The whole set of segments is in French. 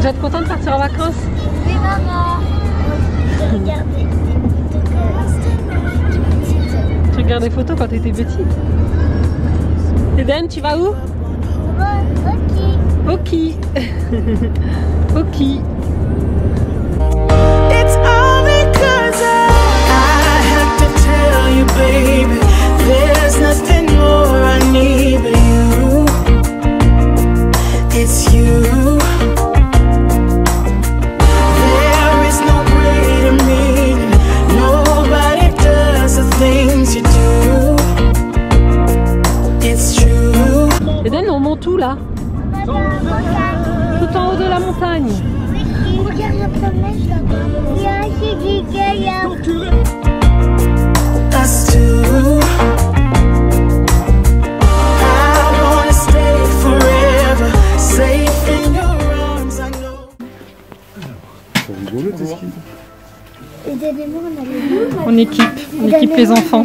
vas être content de partir en vacances? Oui, maman. Je regarde des photos quand j'étais petite. Tu regardes des photos quand tu étais petite? Eden, tu vas où? Ok. Ok. Ok. It's all because I have to tell you, baby, there's nothing more I need but you. It's you. There is no greater meaning. Nobody does the things you do. It's true. Eden, on monte où là? Tout en haut de la montagne. Regarde la promesse là-bas. Il y a un cigare. Us two. I wanna stay forever, safe in your arms. I know. C'est rigolo tes skis. Et donnez-moi, on a les deux. On équipe les enfants.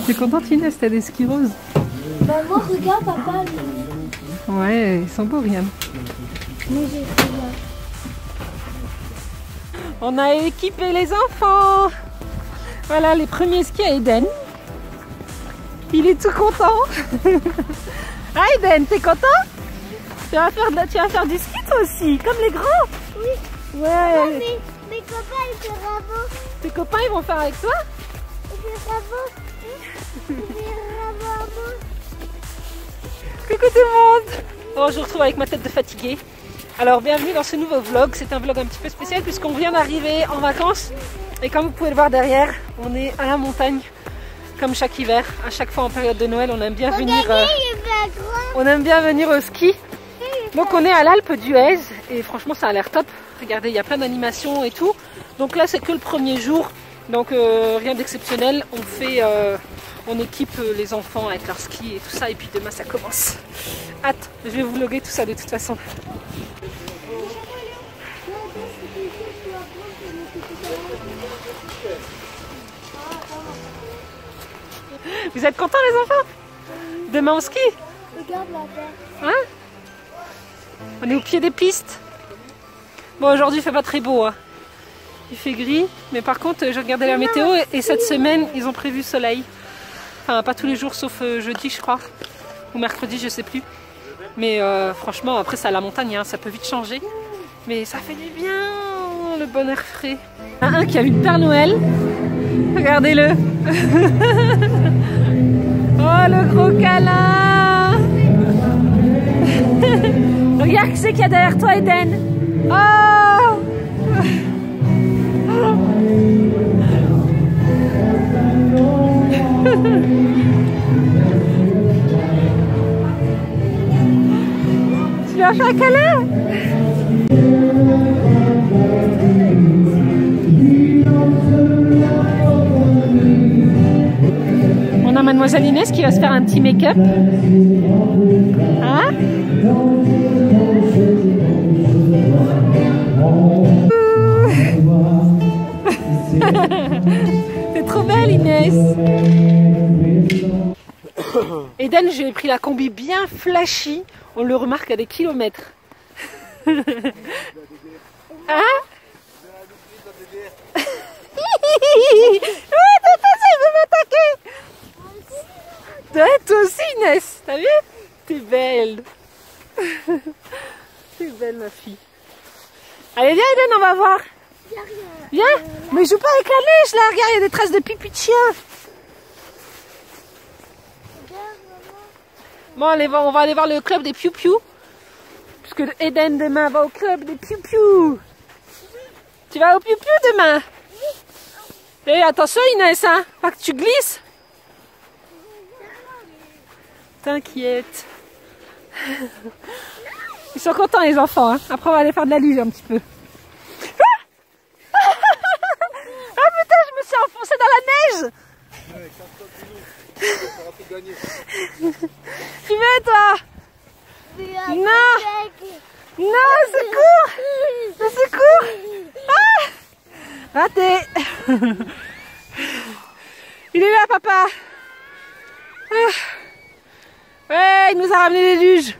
T'es contente Inès, t'as des skis roses? Bah moi, regarde papa. Ouais, ils sont beaux, Rian. Moi j'ai fait là. On a équipé les enfants. Voilà les premiers skis à Eden. Il est tout content. Ah Eden, t'es content? Tu vas faire du ski toi aussi, comme les grands? Oui. Ouais. Mes copains ils font bravo. Tes copains ils vont faire avec toi? Ils font bravo. Ils font bravo. Coucou tout le monde. Bon, je vous retrouve avec ma tête de fatiguée. Alors bienvenue dans ce nouveau vlog. C'est un vlog un petit peu spécial puisqu'on vient d'arriver en vacances. Et comme vous pouvez le voir derrière, on est à la montagne comme chaque hiver. À chaque fois en période de Noël, on aime bien venir au ski. Donc on est à l'Alpe d'Huez et franchement ça a l'air top. Regardez, il y a plein d'animations et tout. Donc là c'est que le premier jour. Donc rien d'exceptionnel. On équipe les enfants avec leurs skis et tout ça. Et puis demain ça commence. Hâte, je vais vous vlogger tout ça de toute façon. Vous êtes contents les enfants? Demain au ski? Regarde la terre. Hein? On est au pied des pistes. Bon aujourd'hui il fait pas très beau. Hein. Il fait gris. Mais par contre j'ai regardé la météo et cette semaine ils ont prévu soleil. Enfin pas tous les jours sauf jeudi je crois. Ou mercredi je sais plus. Mais franchement après c'est à la montagne hein, ça peut vite changer. Mais ça fait du bien le bon air frais. Un qui a vu le Père Noël. Regardez-le. Oh le gros câlin. Regarde qui c'est qu'il y a derrière toi Eden. Oh. Tu lui as fait un câlin? On a mademoiselle Inès qui va se faire un petit make-up. Hein? T'es trop belle Inès. Eden, j'ai pris la combi bien flashy. On le remarque à des kilomètres. Hein? Ouais, il veut m'attaquer. Toi aussi Inès, t'as vu? T'es belle. T'es belle ma fille. Allez viens Eden, on va voir. Viens. Mais joue pas avec la neige là, regarde, il y a des traces de pipi de chien. Bon, on va aller voir le club des piou-piou. Puisque Eden demain va au club des piou-piou. Tu vas au piou-piou demain? Et attention Inès, hein, pas que tu glisses. T'inquiète. Ils sont contents les enfants, hein. Après on va aller faire de la luge un petit peu. Ah putain, je me suis enfoncée dans la neige. Tu veux toi? Non. Non, secours. Secours. Ah, raté. Il est là papa. Ah. Ouais, il nous a ramené des luges.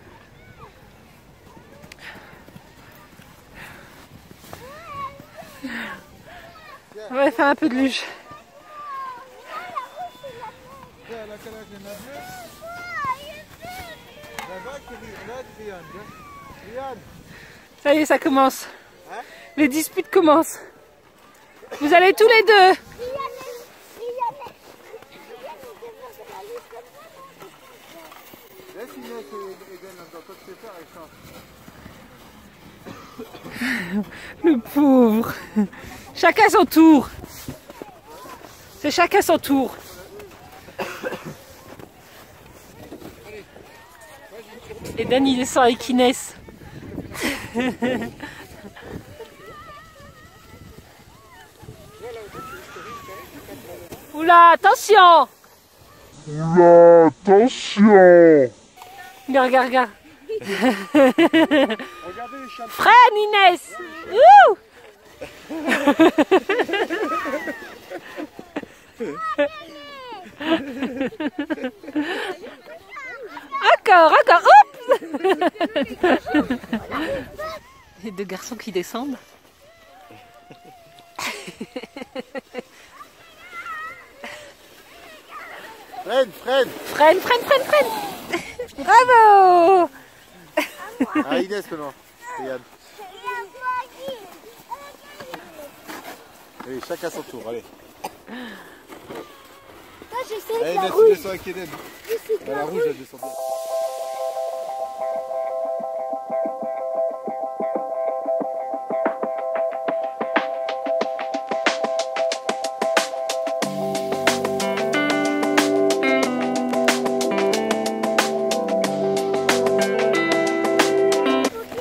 On va faire un peu de luge. Ça y est, ça commence. Les disputes commencent. Vous allez tous les deux. Le pauvre. Chacun son tour. C'est chacun son tour. Et Dan il descend avec Inès. Oula, attention! Oula, attention! Regarde, regarde. Regardez les chapeaux. Freine Inès! Ouh! Encore, encore, hop! Les deux garçons qui descendent. Freine, freine! Freine, freine, freine, freine! Bravo! Ah, Inès maintenant. Et Yann. Allez, chacun son tour, allez. Moi, je sais Allez, la Inès, tu rouge. descends avec Eden. La rouge, elle descend bien.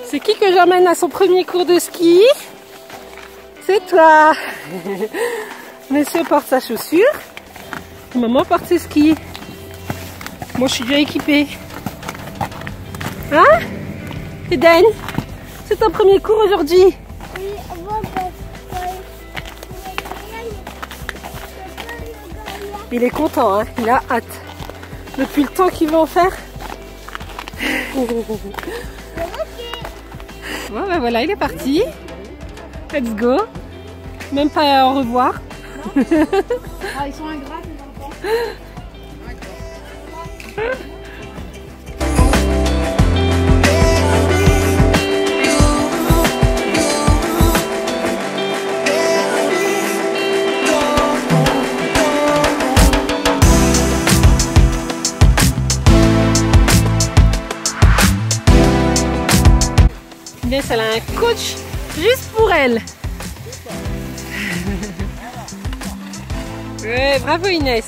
C'est qui que j'emmène à son premier cours de ski? C'est toi. Monsieur porte sa chaussure. Maman porte ses skis. Moi je suis déjà équipée. Hein? Eden, c'est ton premier cours aujourd'hui. Il est content, hein? Il a hâte. Depuis le temps qu'il veut en faire. Bon, ben voilà, il est parti. Let's go. Même pas au revoir. Ah, ils sont ingrats, les enfants. Inès, elle a un coach juste pour elle. Ouais, bravo Inès.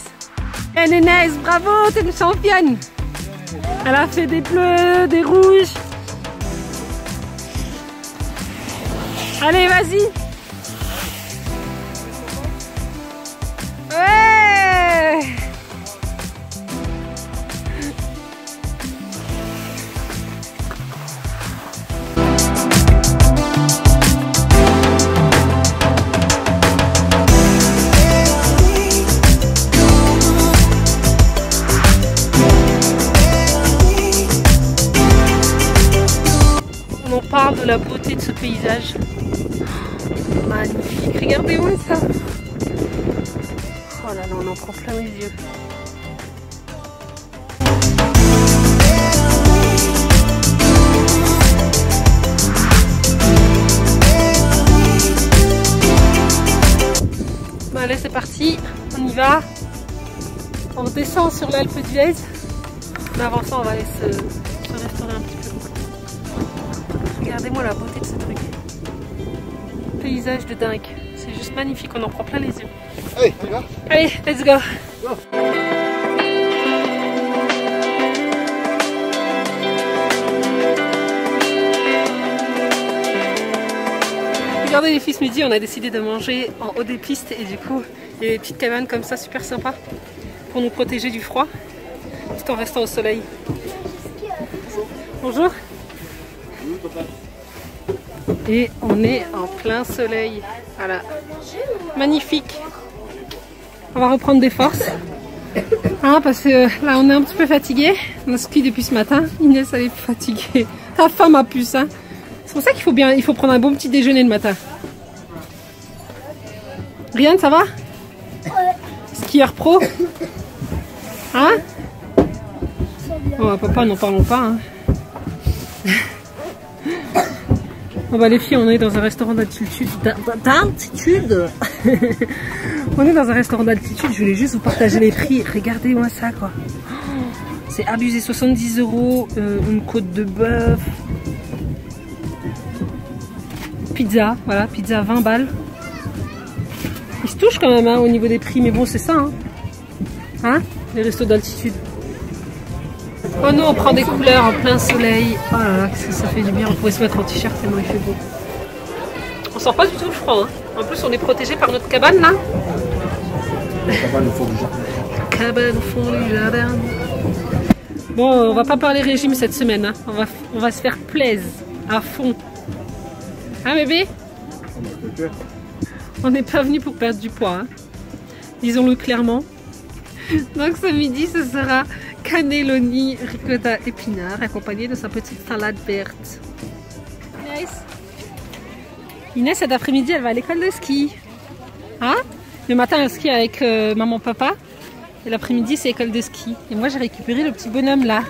Inès, bravo, t'es une championne. Elle a fait des bleus, des rouges. Allez, vas-y. Ouais. On parle de la beauté de ce paysage. Magnifique, regardez-moi ça. Oh là là, on en prend plein les yeux. Bon, allez, c'est parti, on y va. On descend sur l'Alpe d'Huez. Mais avant ça, on va aller se restaurer un petit peu. Regardez-moi la beauté de ce truc. Paysage de dingue. C'est juste magnifique, on en prend plein les yeux. Allez, tu vas? Allez, let's go. Regardez les filles, ce midi, on a décidé de manger en haut des pistes et du coup, il y a des petites cabanes comme ça, super sympas, pour nous protéger du froid, tout en restant au soleil. Bonjour. Et on est en plein soleil. Voilà. Magnifique. On va reprendre des forces. Hein, parce que là on est un petit peu fatigué. On a ski depuis ce matin. Inès elle est fatiguée. Ta femme a puce. Hein. C'est pour ça qu'il faut prendre un bon petit déjeuner le matin. Ryan, ça va? Skieur pro? Hein? Oh, papa, n'en parlons pas. Hein. Bon bah les filles, on est dans un restaurant d'altitude. On est dans un restaurant d'altitude. Je voulais juste vous partager les prix. Regardez-moi ça, quoi. C'est abusé, 70 €, une côte de bœuf. Pizza, voilà, pizza 20 balles. Ils se touchent quand même hein, au niveau des prix, mais bon, c'est ça. Hein, les restos d'altitude. Oh non, on prend des couleurs en plein soleil. Oh là là, qu'est-ce que ça fait du bien. On pourrait se mettre en t-shirt tellement il fait beau. On sent pas du tout le froid. Hein. En plus, on est protégé par notre cabane là. La cabane au fond du jardin. Cabane au fond du jardin. Bon, on va pas parler régime cette semaine. Hein. On va se faire plaisir à fond. Hein bébé? On n'est pas venu pour perdre du poids. Hein. Disons-le clairement. Donc ce midi, ce sera cannelloni, ricotta, épinards, accompagné de sa petite salade verte. Inès, cet après-midi, elle va à l'école de ski. Hein? Le matin, elle skie avec maman, papa. Et l'après-midi, c'est école de ski. Et moi, j'ai récupéré le petit bonhomme là.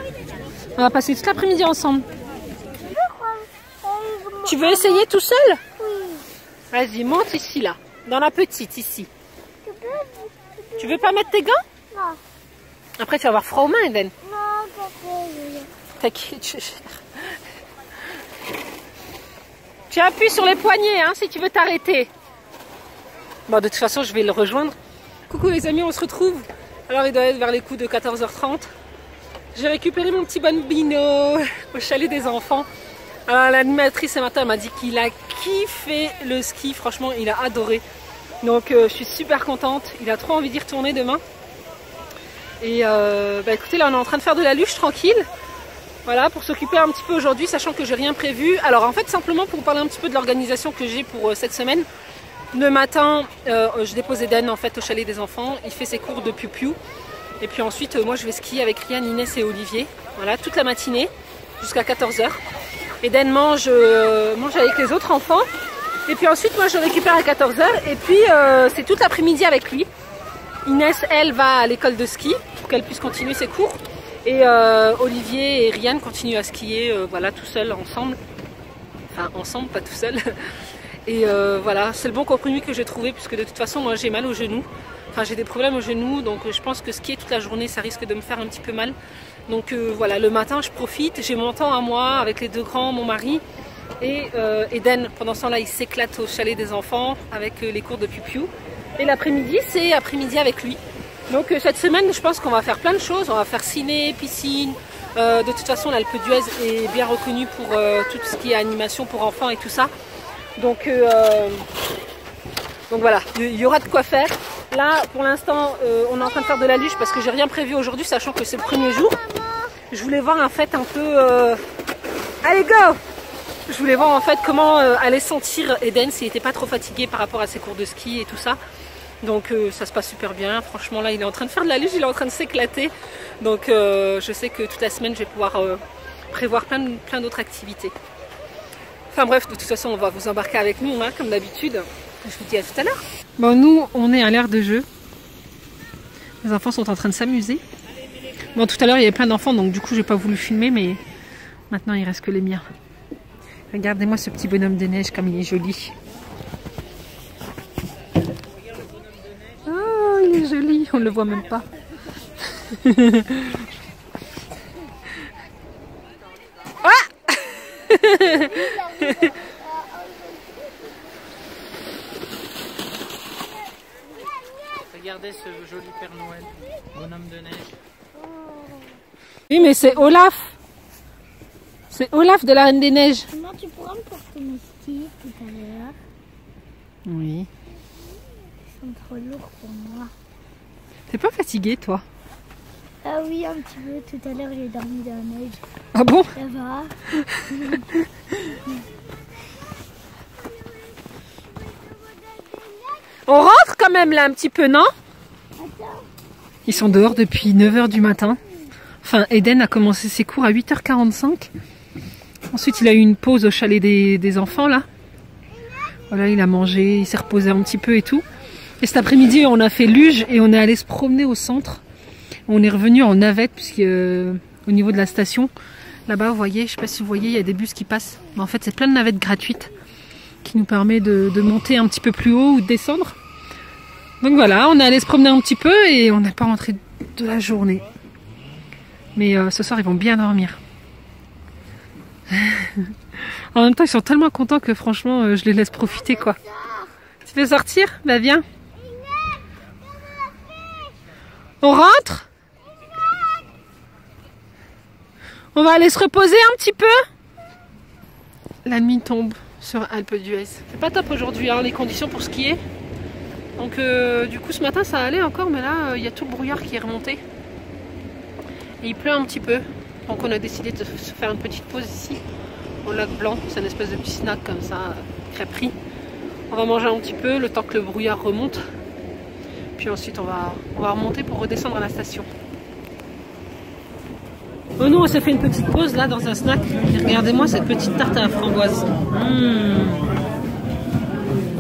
On va passer toute l'après-midi ensemble. Tu veux essayer tout seul? Oui. Vas-y, monte ici là. Dans la petite, ici. Tu veux pas mettre tes gants? Non. Après, tu vas avoir froid aux mains, Eden. Non, T'inquiète, tu appuies sur les poignets hein, si tu veux t'arrêter. Bon, de toute façon, je vais le rejoindre. Coucou les amis, on se retrouve. Alors, il doit être vers les coups de 14h30. J'ai récupéré mon petit bambino au chalet des enfants. Alors, l'animatrice ce matin m'a dit qu'il a kiffé le ski. Franchement, il a adoré. Donc, je suis super contente. Il a trop envie d'y retourner demain. Et bah écoutez, là on est en train de faire de la luge tranquille. Voilà, pour s'occuper un petit peu aujourd'hui, sachant que j'ai rien prévu. Alors en fait, simplement pour vous parler un petit peu de l'organisation que j'ai pour cette semaine. Le matin, je dépose Eden en fait au chalet des enfants. Il fait ses cours de piou-piou. Et puis ensuite, moi je vais skier avec Ryan, Inès et Olivier. Voilà, toute la matinée, jusqu'à 14h. Eden mange avec les autres enfants. Et puis ensuite, moi je récupère à 14h. Et puis c'est toute l'après-midi avec lui. Inès, elle, va à l'école de ski pour qu'elle puisse continuer ses cours. Et Olivier et Ryan continuent à skier, voilà, tout seuls, ensemble. Enfin, ensemble, pas tout seul. Et voilà, c'est le bon compromis que j'ai trouvé, puisque de toute façon, moi, j'ai mal au genou. Enfin, j'ai des problèmes au genou, donc je pense que skier toute la journée, ça risque de me faire un petit peu mal. Donc voilà, le matin, je profite. J'ai mon temps à moi, avec les deux grands, mon mari. Et Eden, pendant ce temps-là, il s'éclate au chalet des enfants, avec les cours de piou-piou. Et l'après-midi, c'est après-midi avec lui. Donc cette semaine, je pense qu'on va faire plein de choses. On va faire ciné, piscine. De toute façon, l'Alpe d'Huez est bien reconnue pour tout ce qui est animation pour enfants et tout ça. Donc voilà, il y aura de quoi faire. Là, pour l'instant, on est en train de faire de la luge parce que j'ai rien prévu aujourd'hui, sachant que c'est le premier jour. Je voulais voir en fait un peu... Allez, go! Je voulais voir en fait comment allait sentir Eden s'il n'était pas trop fatigué par rapport à ses cours de ski et tout ça. Donc ça se passe super bien. Franchement là il est en train de faire de la luge, il est en train de s'éclater. Donc je sais que toute la semaine je vais pouvoir prévoir plein d'autres activités. Enfin bref, de toute façon on va vous embarquer avec nous hein, comme d'habitude. Je vous dis à tout à l'heure. Bon, nous on est à l'aire de jeu. Les enfants sont en train de s'amuser. Bon, tout à l'heure il y avait plein d'enfants donc du coup j'ai pas voulu filmer, mais maintenant il reste que les miens. Regardez-moi ce petit bonhomme de neige comme il est joli. Oh, il est joli, on ne le voit même pas. Ah. Regardez ce joli Père Noël, bonhomme de neige. Oui, mais c'est Olaf. C'est Olaf de la Reine des Neiges. Maman, tu pourras me porter mes skis tout à l'heure? Oui. Ils sont trop lourds pour moi. T'es pas fatiguée, toi? Ah oui, un petit peu. Tout à l'heure, j'ai dormi dans la neige. Ah bon? Ça va. On rentre quand même là un petit peu, non? Ils sont dehors depuis 9h du matin. Enfin, Eden a commencé ses cours à 8h45. Ensuite, il a eu une pause au chalet des enfants, là. Voilà, il a mangé, il s'est reposé un petit peu et tout. Et cet après-midi, on a fait luge et on est allé se promener au centre. On est revenu en navette puisque au niveau de la station, là-bas, vous voyez, je sais pas si vous voyez, il y a des bus qui passent. Mais en fait, c'est plein de navettes gratuites qui nous permet de monter un petit peu plus haut ou de descendre. Donc voilà, on est allé se promener un petit peu et on n'est pas rentré de la journée. Mais ce soir, ils vont bien dormir. En même temps, ils sont tellement contents que franchement, je les laisse profiter, quoi. Tu veux sortir? Bah viens. On rentre? On va aller se reposer un petit peu? La nuit tombe sur Alpe d'Huez. C'est pas top aujourd'hui, hein, les conditions pour skier. Donc du coup, ce matin, ça allait encore, mais là, il y a tout le brouillard qui est remonté. Et il pleut un petit peu. Donc on a décidé de se faire une petite pause ici, au lac Blanc. C'est une espèce de petit snack comme ça, crêperie. On va manger un petit peu, le temps que le brouillard remonte. Puis ensuite, on va remonter pour redescendre à la station. Oh, nous, on s'est fait une petite pause là dans un snack. Et regardez-moi cette petite tarte à la framboise.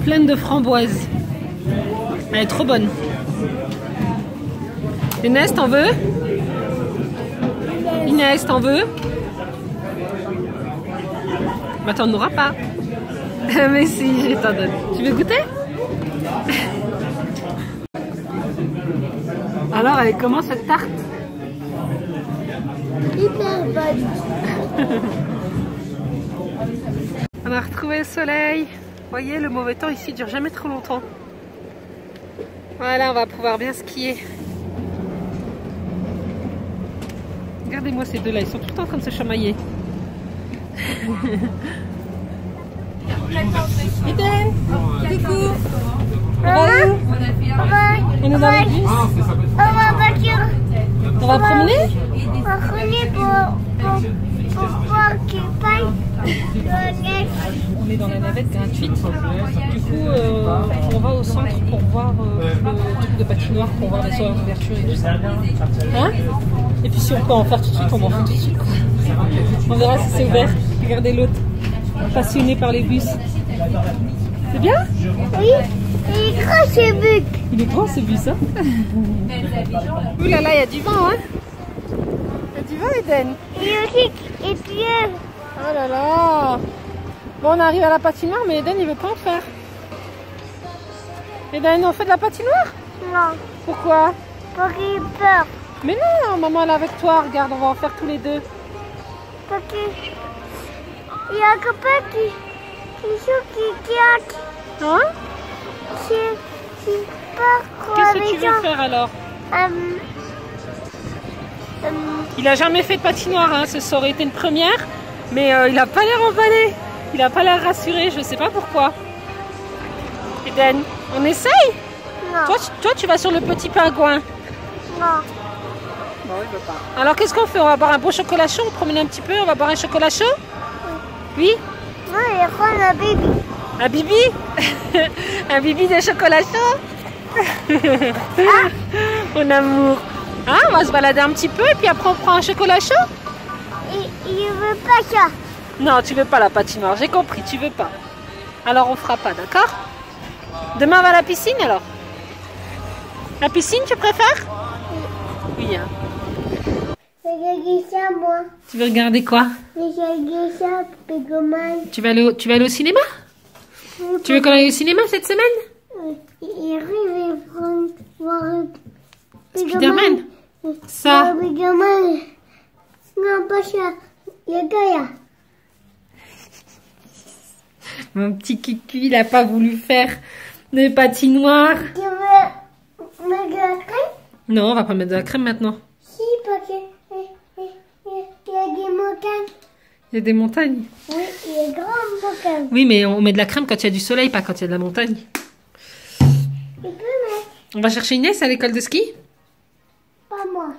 Pleine de framboises. Elle est trop bonne. Inès, t'en veux? Inès, t'en veux? Bah t'en auras pas. Mais si, je t'en donne. Tu veux goûter? Alors, elle est comment cette tarte? Hyper bonne. On a retrouvé le soleil. Vous voyez, le mauvais temps ici dure jamais trop longtemps. Voilà, on va pouvoir bien skier. Regardez-moi ces deux-là, ils sont tout le temps en train de se chamailler. Eden, coucou. On va où? On est dans le bus. On va voiture. On va promener? On va rouler pour voir qu'il paye le nez. On est dans la navette gratuite. Du coup, on va au centre pour voir le truc de patinoire, pour voir les horaires d'ouverture et tout ça. Hein? Et puis si on peut en faire tout de suite, on en fait tout de suite. On verra si c'est ouvert. Regardez l'autre, passionné par les bus. C'est bien? Oui, il est grand ce bus. Il est grand ce bus, hein? Ouh là là, il y a du vent, hein? Il y a du vent, Eden. Il est aussi épieux. Oh là là! Bon, on arrive à la patinoire, mais Eden, il veut pas en faire. Eden, on fait de la patinoire? Non, Pourquoi? parce qu'il a peur. Mais non, maman, elle est avec toi. Regarde, on va en faire tous les deux. Parce qu'il y a un copain qui a... Hein? qui part Qu'est-ce que avec tu veux faire alors? Il a jamais fait de patinoire, hein. Ça aurait été une première, mais il a pas l'air emballé. Il a pas l'air rassuré, je sais pas pourquoi. Eden, on essaye? Non, Toi, tu vas sur le petit pingouin. non. Bon, il veut pas. Alors qu'est-ce qu'on fait? On va boire un beau chocolat chaud, on promène un petit peu, on va boire un chocolat chaud? Oui? Non, il prend la bébé. Un bibi? Un bibi de chocolat chaud? Mon amour. Hein, on va se balader un petit peu et puis après on prend un chocolat chaud? Il veut pas ça. Non, tu veux pas la patinoire, j'ai compris, tu veux pas. Alors on fera pas, d'accord? Demain on va à la piscine alors? La piscine, tu préfères? Oui, hein. J'ai ça, moi. Tu veux regarder quoi? J'ai ça, Pégoman. Tu vas aller au cinéma? Tu veux qu'on aille au cinéma cette semaine? Il arrive et prend voir Spider-Man? Ça? Pégoman. Non, pas ça. Il y a Gaïa. Mon petit cucu, il a pas voulu faire de patinoire. Tu veux mettre de la crème? Non, on va pas mettre de la crème maintenant. Si, parce qu'il y a des montagnes. Il y a des montagnes. Oui, il y a des grandes montagnes. Oui, mais on met de la crème quand il y a du soleil, pas quand il y a de la montagne. Tu peux mettre. On va chercher Inès à l'école de ski? Pas moi.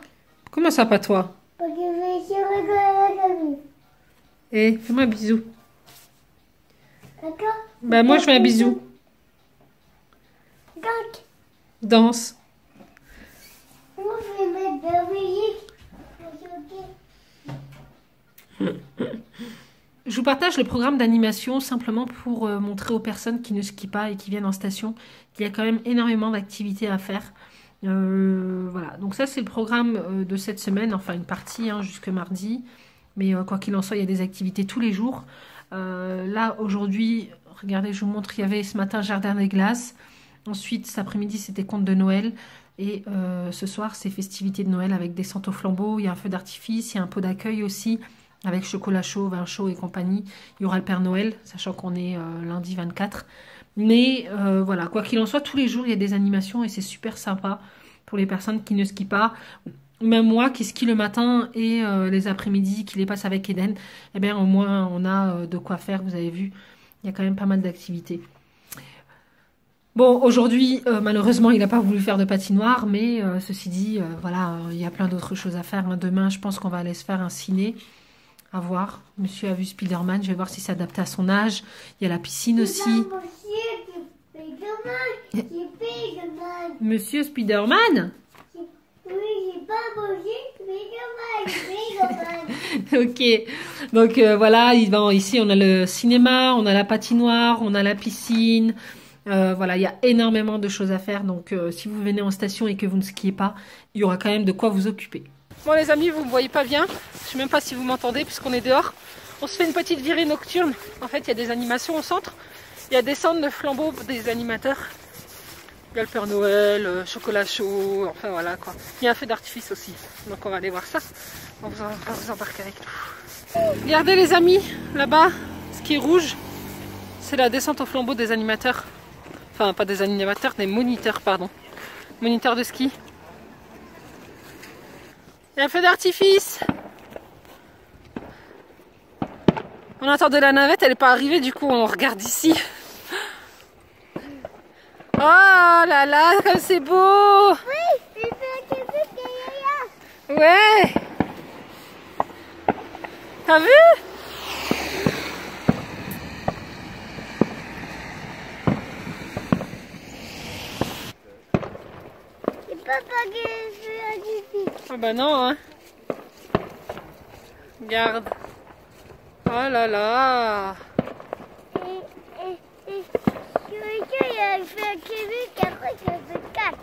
Comment ça, pas toi? Parce que je vais essayer de regarder la vie. Eh, fais-moi un bisou. D'accord? Bah moi, je fais un bisou. Regarde. Danse. Moi, je vais mettre de la musique. Je vous partage le programme d'animation simplement pour montrer aux personnes qui ne skient pas et qui viennent en station qu'il y a quand même énormément d'activités à faire. Voilà, donc ça c'est le programme de cette semaine, enfin une partie jusque mardi. Mais quoi qu'il en soit, il y a des activités tous les jours. Là, aujourd'hui, regardez, je vous montre, il y avait ce matin Jardin des Glaces. Ensuite, cet après-midi, c'était Contes de Noël. Et ce soir, c'est festivités de Noël avec descente au flambeau. Il y a un feu d'artifice, il y a un pot d'accueil aussi, avec chocolat chaud, vin chaud et compagnie. Il y aura le Père Noël, sachant qu'on est lundi 24. Mais voilà, quoi qu'il en soit, tous les jours, il y a des animations et c'est super sympa pour les personnes qui ne skient pas. Même moi qui skie le matin et les après-midi qui les passe avec Eden, eh bien au moins on a de quoi faire, vous avez vu, il y a quand même pas mal d'activités. Bon, aujourd'hui, malheureusement, il n'a pas voulu faire de patinoire, mais ceci dit, voilà, il y a plein d'autres choses à faire. Demain, je pense qu'on va aller se faire un ciné, à voir. Monsieur a vu Spider-Man, je vais voir si c'est adapté à son âge. Il y a la piscine aussi. Monsieur Spider-Man? Ok, donc voilà, ici on a le cinéma, on a la patinoire, on a la piscine, voilà, il y a énormément de choses à faire, donc si vous venez en station et que vous ne skiez pas, il y aura quand même de quoi vous occuper. Bon les amis, vous ne me voyez pas bien, je ne sais même pas si vous m'entendez puisqu'on est dehors, on se fait une petite virée nocturne, en fait il y a des animations au centre, il y a des centres de flambeaux des animateurs. Il y a le Père Noël, chocolat chaud, enfin voilà quoi. Il y a un feu d'artifice aussi, donc on va aller voir ça. On va vous embarquer avec nous. Regardez les amis, là-bas, ce qui est rouge, c'est la descente au flambeau des animateurs. Enfin, pas des animateurs, des moniteurs, pardon. Moniteurs de ski. Il y a un feu d'artifice. On attendait la navette, elle n'est pas arrivée, du coup on regarde ici. Oh là là, comme c'est beau! Oui, c'est ouais! T'as vu? C'est pas que je suis. Ah bah non, hein! Regarde! Oh là là! Je fais un cubit, après je fais 4.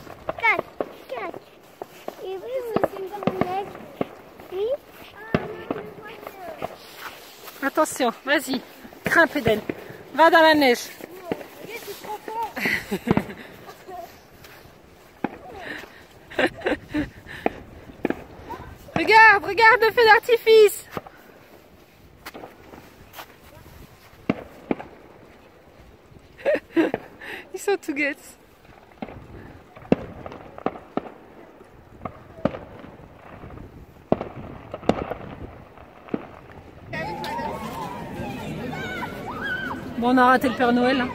Et puis c'est une promenade. Oui. Attention, vas-y, grimpe Eden. Va dans la neige. Regarde le feu d'artifice. Ils sont tout guettes. Bon, on a raté le Père Noël. Hein.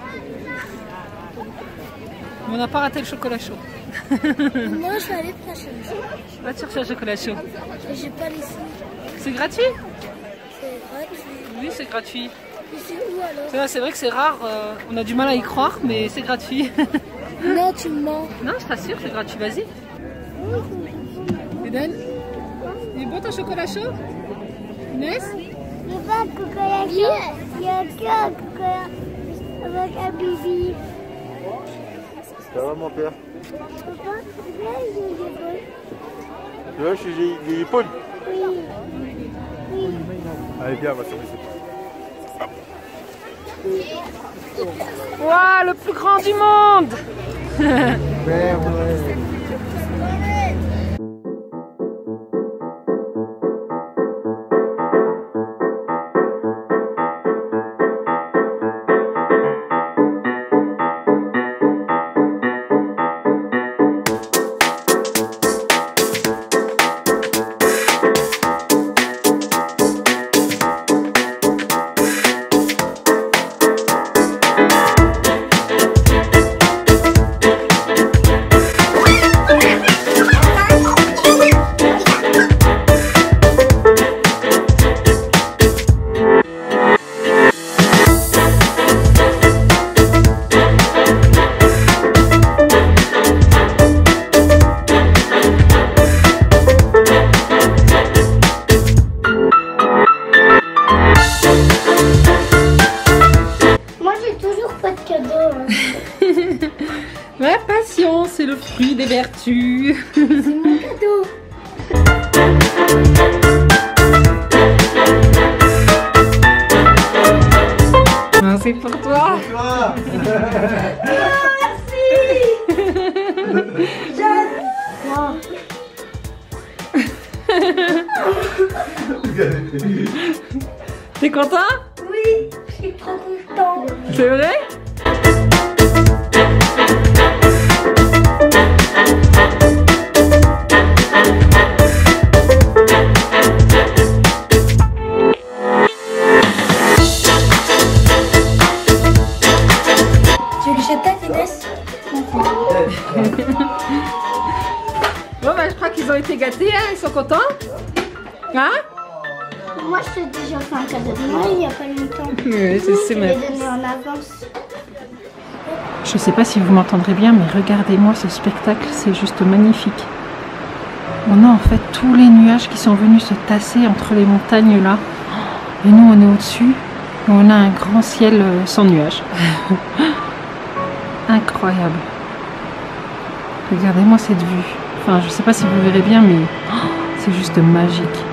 Mais on n'a pas raté le chocolat chaud. Non, je vais aller chercher. Va te chercher le chocolat chaud. J'ai pas les sous. C'est gratuit? C'est gratuit. Oui, c'est gratuit. Mais c'est où alors? C'est vrai que c'est rare, on a du mal à y croire, mais c'est gratuit. Non, tu me mens. Non, je t'assure, c'est gratuit, vas-y. Eden, il est bon ton chocolat chaud? Inès? Il n'y a pas de chocolat chaud. Il y a qu'un chocolat avec un bibi. Ça va mon père? Papa, viens, j'ai des épaules. Tu vois, j'ai des épaules. Oui. Allez, viens, on va sortir. Waouh, le plus grand du monde! Père Noël. fruit des vertus. C'est mon cadeau. Ah, c'est pour toi. Toi. T'es content? Oui, je suis trop content. C'est vrai? Tu veux que je t'aide, Inès? Bon bah je crois qu'ils ont été gâtés, hein? Ils sont contents? Hein? Moi, je t'ai déjà fait un cadeau de Noël il n'y a pas longtemps. Oui, Je l'ai donné en avance. Je sais pas si vous m'entendrez bien, mais regardez-moi ce spectacle, c'est juste magnifique. On a en fait tous les nuages qui sont venus se tasser entre les montagnes là. Et nous on est au-dessus, et on a un grand ciel sans nuages. Incroyable. Regardez-moi cette vue. Enfin, je sais pas si vous verrez bien, mais c'est juste magique.